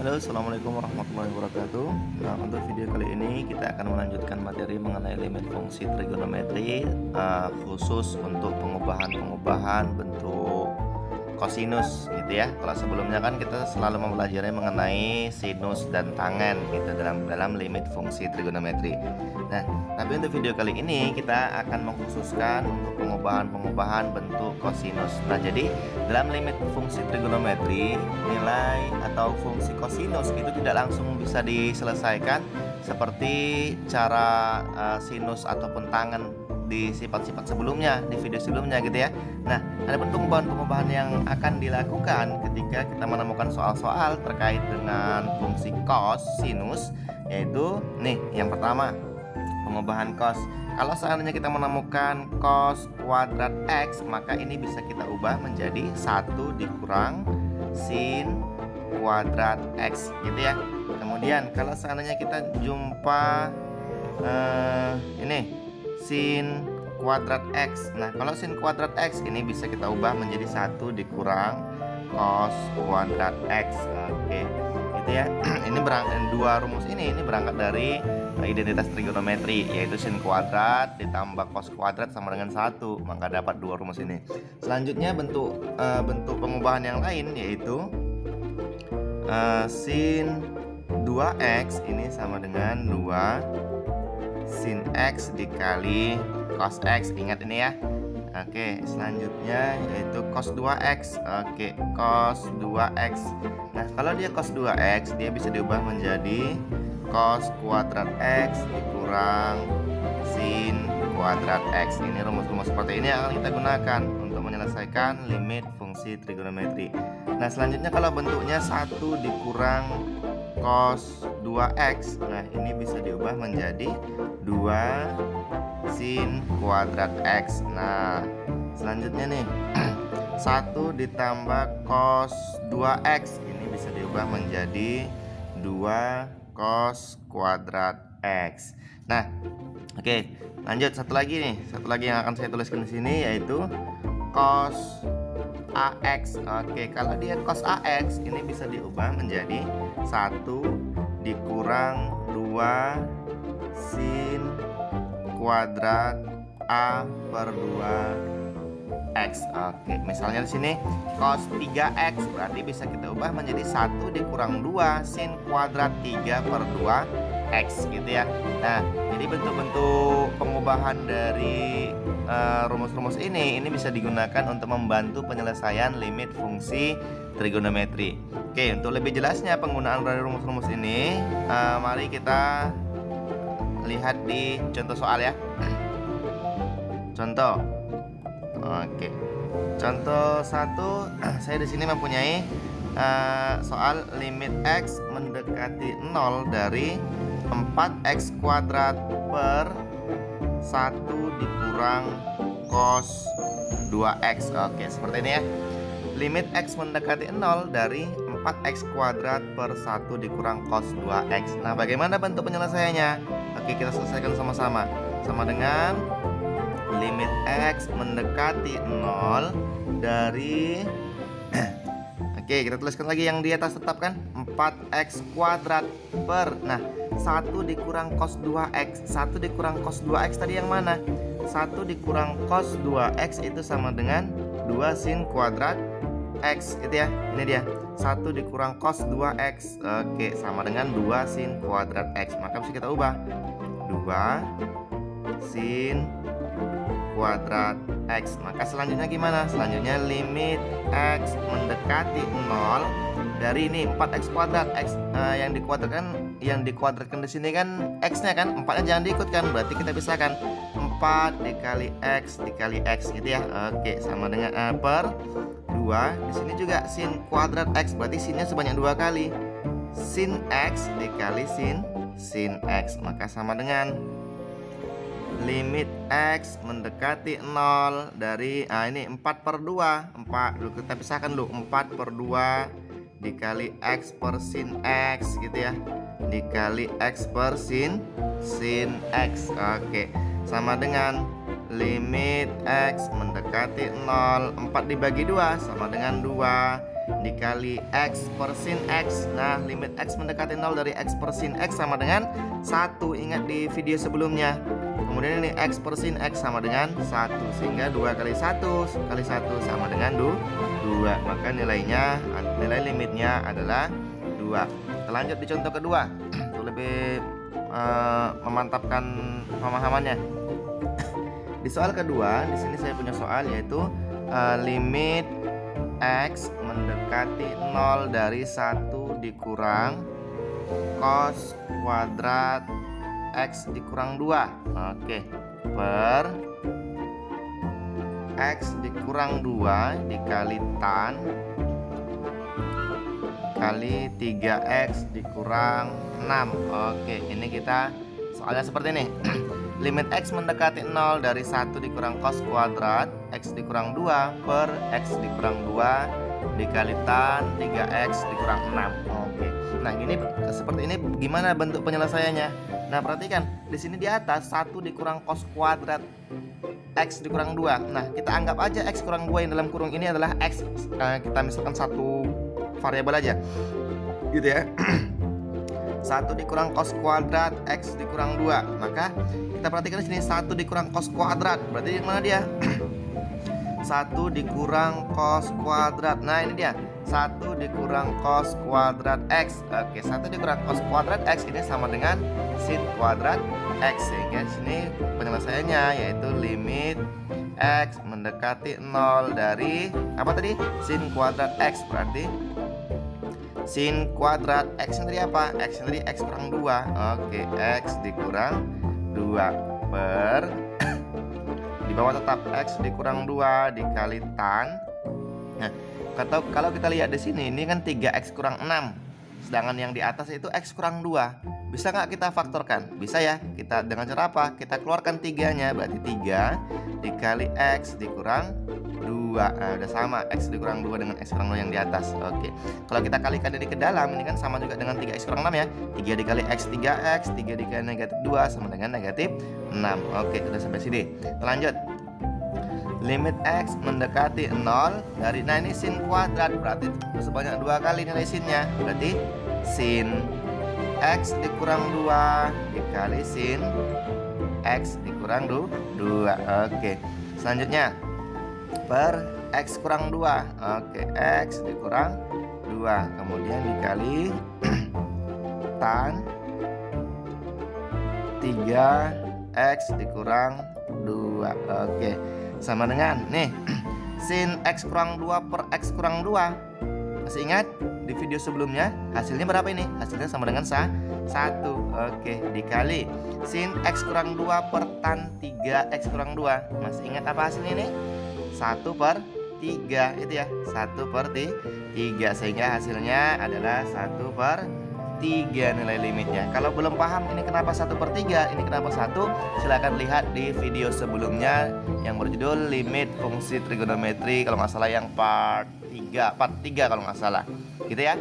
Halo, assalamualaikum warahmatullahi wabarakatuh. Nah, untuk video kali ini kita akan melanjutkan materi mengenai limit fungsi trigonometri, khusus untuk pengubahan bentuk kosinus, gitu ya. Kalau sebelumnya kan kita selalu mempelajari mengenai sinus dan tangen, gitu dalam limit fungsi trigonometri. Nah, tapi untuk video kali ini kita akan mengkhususkan untuk pengubahan bentuk kosinus. Nah, jadi dalam limit fungsi trigonometri, nilai atau fungsi kosinus itu tidak langsung bisa diselesaikan seperti cara sinus ataupun tangen di sifat-sifat sebelumnya, di video sebelumnya gitu ya. Nah, ada pengubahan yang akan dilakukan ketika kita menemukan soal-soal terkait dengan fungsi cos, sinus, yaitu nih yang pertama, pengubahan cos. Kalau seandainya kita menemukan cos kuadrat X, maka ini bisa kita ubah menjadi 1 dikurang sin kuadrat X, gitu ya. Kemudian kalau seandainya kita jumpa ini sin kuadrat X. Nah, kalau sin kuadrat X ini bisa kita ubah menjadi 1 dikurang cos kuadrat X. Oke, gitu ya. Ini dua rumus ini berangkat dari identitas trigonometri, yaitu sin kuadrat ditambah cos kuadrat sama dengan 1, maka dapat dua rumus ini. Selanjutnya bentuk pengubahan yang lain yaitu sin 2x ini sama dengan 2 sin X dikali cos X. Ingat ini ya. Oke, selanjutnya yaitu cos 2x. Oke, cos 2x. Nah, kalau dia cos 2x, dia bisa diubah menjadi cos kuadrat X dikurang sin kuadrat X. Ini rumus-rumus seperti ini yang akan kita gunakan untuk menyelesaikan limit fungsi trigonometri. Nah, selanjutnya kalau bentuknya 1 dikurang cos 2x, nah ini bisa diubah menjadi 2 sin kuadrat X. Nah, selanjutnya nih 1 ditambah cos 2x, ini bisa diubah menjadi 2 cos kuadrat X. Nah, oke, lanjut satu lagi yang akan saya tuliskan di sini yaitu cos AX. Oke, kalau dia cos AX ini bisa diubah menjadi 1 dikurang 2 sin kuadrat A per 2 X. Oke, misalnya di sini cos 3X berarti bisa kita ubah menjadi 1 dikurang 2 sin kuadrat 3 per 2 X, gitu ya. Nah, jadi bentuk-bentuk pengubahan dari rumus-rumus ini bisa digunakan untuk membantu penyelesaian limit fungsi trigonometri. Oke, untuk lebih jelasnya penggunaan dari rumus-rumus ini, mari kita lihat di contoh soal ya. Contoh. Oke. Contoh 1, saya di sini mempunyai soal limit X mendekati 0 dari 4x kuadrat per 1 dikurang cos 2x. Oke, seperti ini ya. Limit X mendekati 0 dari 4x kuadrat per 1 dikurang cos 2x. Nah, bagaimana bentuk penyelesaiannya? Oke, kita selesaikan sama-sama. Sama dengan limit X mendekati 0 dari Oke, kita tuliskan lagi yang di atas tetapkan 4x kuadrat per, nah 1 dikurang cos 2x. 1 dikurang cos 2x tadi yang mana? 1 dikurang cos 2x itu sama dengan 2 sin kuadrat X, itu ya. Ini dia, 1 dikurang cos 2x. Oke, sama dengan 2 sin kuadrat X. Maka bisa kita ubah 2 sin kuadrat X. Maka selanjutnya gimana? Selanjutnya limit X mendekati 0 dari ini 4x kuadrat. X yang dikuadratkan di sini kan X-nya kan, 4-nya jangan diikutkan, berarti kita pisahkan 4 dikali X dikali X, gitu ya. Oke, sama dengan per 2. Di sini juga sin kuadrat X, berarti sinnya sebanyak 2 kali. Sin X dikali sin X, maka sama dengan limit X mendekati 0 dari ini 4 per 2. 4 dulu kita pisahkan dulu, 4 per 2 dikali X per sin X, gitu ya, dikali X per sin X. Oke, sama dengan limit X mendekati 0, 4 dibagi 2 sama dengan 2 dikali X per sin X. Nah, limit X mendekati 0 dari X per sin X sama dengan 1. Ingat di video sebelumnya. Kemudian ini X per sin X sama dengan 1. Sehingga 2 kali 1 kali 1 sama dengan 2. Maka nilai limitnya adalah 2. Kita lanjut di contoh kedua untuk lebih memantapkan pemahamannya. Di soal kedua, di sini saya punya soal yaitu limit X mendekati 0 dari 1 dikurang cos kuadrat X dikurang 2. Oke, per X dikurang 2 dikali tan kali 3X dikurang 6. Oke, ini kita soalnya seperti ini. Limit X mendekati 0 dari 1 dikurang cos kuadrat X dikurang 2 per X dikurang 2 dikali tan 3X dikurang 6. Oke. Nah, gini seperti ini gimana bentuk penyelesaiannya? Nah, perhatikan di sini di atas 1 dikurang cos kuadrat X dikurang 2. Nah, kita anggap aja X kurang 2 yang dalam kurung ini adalah X. Kita misalkan satu variabel aja gitu ya. 1 dikurang cos kuadrat X dikurang 2. Maka kita perhatikan di sini 1 dikurang cos kuadrat. Berarti mana dia? 1 dikurang cos kuadrat. Nah, ini dia. 1 dikurang cos kuadrat X. Oke, 1 dikurang cos kuadrat X ini sama dengan sin kuadrat X. Sehingga sini penyelesaiannya yaitu limit X mendekati 0 dari apa tadi? Sin kuadrat X. Berarti sin kuadrat X tadi apa? X tadi X kurang 2. Oke, X dikurang 2 per di bawah tetap X dikurang 2 dikali tan. Nah, kalau kita lihat di sini ini kan 3X kurang 6. Sedangkan yang di atas itu X kurang 2. Bisa nggak kita faktorkan? Bisa ya. Kita dengan cara apa? Kita keluarkan 3-nya. Berarti 3 dikali X dikurang 2. Nah, udah sama, X dikurang 2 dengan X kurang 2 yang di atas. Oke. Kalau kita kalikan ini ke dalam, ini kan sama juga dengan 3X kurang 6 ya. 3 dikali X 3X, 3 dikali negatif 2 sama dengan negatif 6. Oke, sudah sampai sini. Kita lanjut. Limit X mendekati 0 dari, nah ini sin kuadrat, berarti sebanyak 2 kali nilai sinnya. Berarti sin X dikurang 2 dikali sin X dikurang 2. Oke. Selanjutnya per X kurang 2. Oke, X dikurang 2 kemudian dikali tan 3X dikurang 2. Oke, sama dengan nih sin X kurang 2 per X kurang 2. Masih ingat di video sebelumnya hasilnya berapa ini? Hasilnya sama dengan 1. Oke, dikali sin X kurang 2 per tan 3X kurang 2. Masih ingat apa hasilnya ini? 1 per 3 itu ya, 1 per 3, sehingga hasilnya adalah 1 per 3 nilai limitnya. Kalau belum paham ini kenapa 1 per 3, ini kenapa 1, silahkan lihat di video sebelumnya yang berjudul limit fungsi trigonometri, kalau nggak salah yang part 3 kalau nggak salah gitu ya.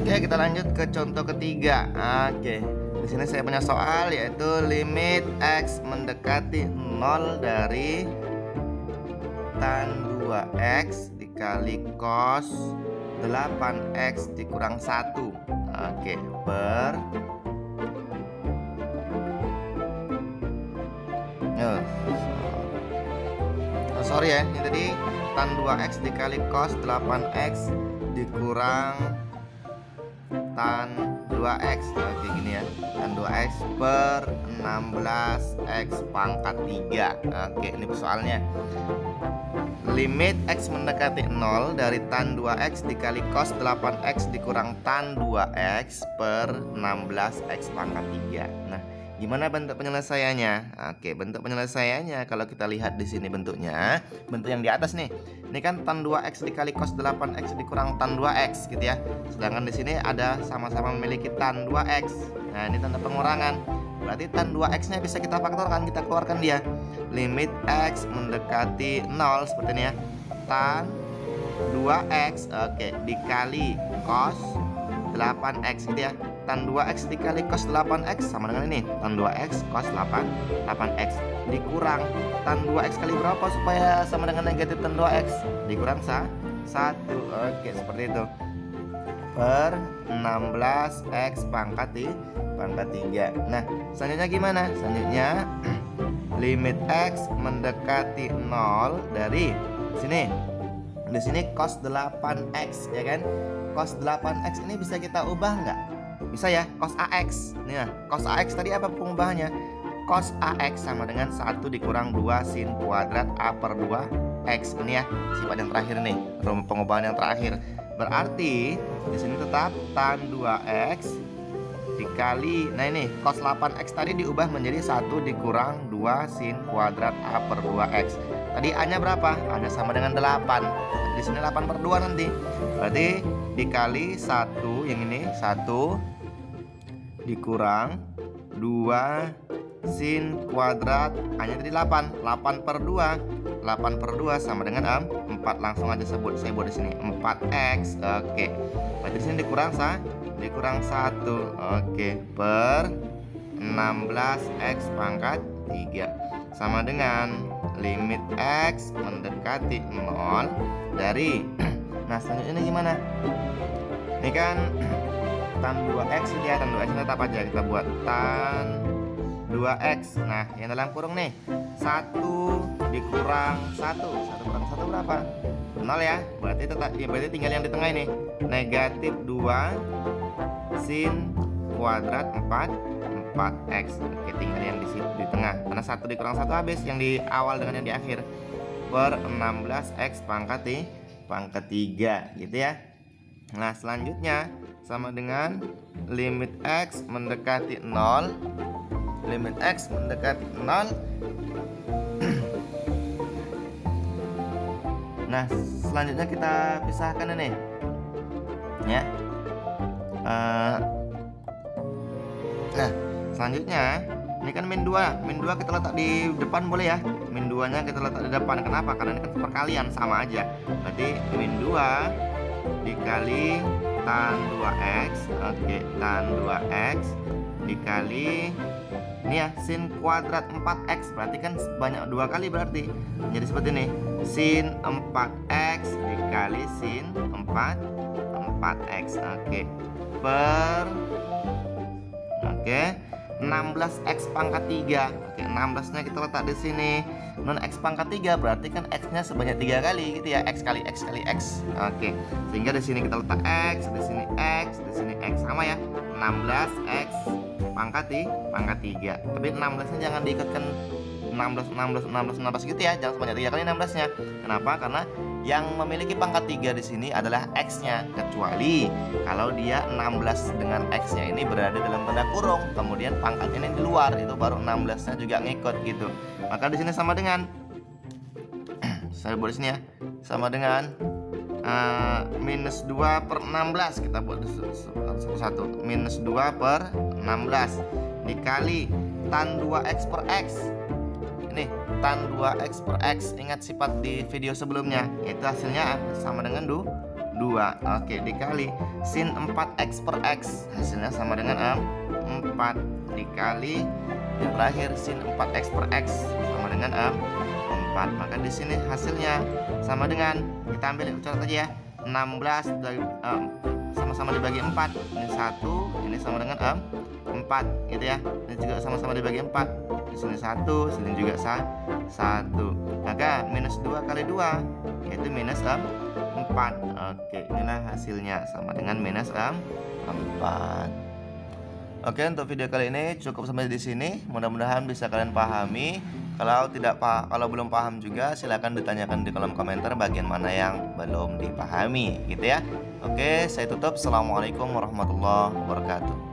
Oke, kita lanjut ke contoh ketiga. Oke, di sini saya punya soal yaitu limit X mendekati 0 dari tan 2X dikali cos 8X dikurang 1. Oke, per sorry ya, ini tadi tan 2X dikali cos 8X dikurang tan 2X. Oke, gini ya, tan 2X per 16X pangkat 3. Oke, ini persoalannya. Limit X mendekati 0 dari tan 2X dikali cos 8X dikurang tan 2X per 16X pangkat 3. Nah, gimana bentuk penyelesaiannya? Oke, bentuk penyelesaiannya kalau kita lihat di sini bentuknya, bentuk yang di atas nih. Ini kan tan 2X dikali cos 8X dikurang tan 2X gitu ya. Sedangkan di sini ada sama-sama memiliki tan 2X. Nah, ini tanda pengurangan. Berarti tan 2X-nya bisa kita faktorkan, kita keluarkan dia. Limit X mendekati 0 seperti ini ya. Tan 2X, oke, dikali cos 8X gitu ya. Tan 2X dikali cos 8X sama dengan ini, tan 2X cos 8X dikurang tan 2X kali berapa supaya sama dengan negatif tan 2X? Dikurang 1. Oke, seperti itu. Per 16x pangkat 3. Nah, selanjutnya gimana? Selanjutnya limit x mendekati 0 dari sini. Di sini cos 8x ya kan? Cos 8x ini bisa kita ubah nggak? Bisa ya, cos AX. Nah, cos AX tadi apa pengubahannya? Cos AX sama dengan 1 dikurang 2 sin kuadrat A per 2x. Ini ya, sifat yang terakhir nih, pengubahan yang terakhir. Berarti di sini tetap tan 2x dikali, nah ini cos 8x tadi diubah menjadi 1 dikurang 2 sin kuadrat A per 2x. Tadi A nya berapa? A nya sama dengan 8. Di sini 8 per 2 nanti. Berarti dikali 1, yang ini 1 dikurang 2 sin kuadrat A nya tadi 8. 8 per 2. 8 per 2 sama dengan 4. Langsung aja saya buat di sini 4x. Oke. Berarti di sini dikurang 1. Oke, per 16x pangkat 3 sama dengan limit x mendekati 0 dari nah, selanjutnya ini gimana? Ini kan tan 2x ya, tan 2x tetap aja kita buat tan 2x. Nah, yang dalam kurung nih 1 dikurang 1. 1 kurang 1 berapa? 0 ya. Berarti tetap ya, berarti tinggal yang di tengah ini. Negatif 2 sin kuadrat 4x. Oke, tinggal yang di tengah. Karena 1 dikurang 1 habis, yang di awal dengan yang di akhir. Per 16x pangkat 3 gitu ya. Nah, selanjutnya sama dengan limit x mendekati 0. Limit x mendekati 0. Nah, selanjutnya kita pisahkan ini ya. Nah, selanjutnya ini kan min 2. Min 2 kita letak di depan boleh ya. Min 2 nya kita letak di depan. Kenapa? Karena ini kan perkalian, sama aja. Berarti min 2 dikali tan 2x. Oke, tan 2x dikali ini ya, sin kuadrat 4x. Berarti kan banyak 2 kali berarti. Jadi seperti ini. Sin 4x dikali sin 4x. Oke. Per 16x pangkat 3. Oke, 16 nya kita letak di sini. Non x pangkat 3 berarti kan x nya sebanyak 3 kali gitu ya. X kali x kali x. Oke. Sehingga di sini kita letak x, di sini x, di sini x, sama ya. 16x pangkat 3. Tapi 16 nya jangan diikutkan 16 gitu ya. Jangan sebanyak 3 kali 16 nya. Kenapa? Karena yang memiliki pangkat 3 di sini adalah x-nya, kecuali kalau dia 16 dengan x-nya ini berada dalam tanda kurung, kemudian pangkatnya ini di luar, itu baru 16-nya juga ngikut gitu. Maka di sini sama dengan saya buat di sini ya, sama dengan minus 2 per 16. Kita buat satu minus 2 per 16 dikali tan 2x per x. Ini tan 2x per x, ingat sifat di video sebelumnya, itu hasilnya sama dengan 2. Oke, dikali sin 4x per x, hasilnya sama dengan 4 dikali yang terakhir sin 4x per x sama dengan 4. Maka di sini hasilnya sama dengan, kita ambil coret aja ya, 16 sama-sama dibagi 4. Ini 1, ini sama dengan 4 gitu ya. Ini juga sama-sama dibagi 4. Di sini 1, sini juga 1. Maka minus 2 kali 2 yaitu minus 4. Oke, inilah hasilnya sama dengan minus 4. Oke, untuk video kali ini cukup sampai di sini. Mudah-mudahan bisa kalian pahami. Kalau belum paham juga silahkan ditanyakan di kolom komentar bagian mana yang belum dipahami gitu ya. Oke, saya tutup. Assalamualaikum warahmatullahi wabarakatuh.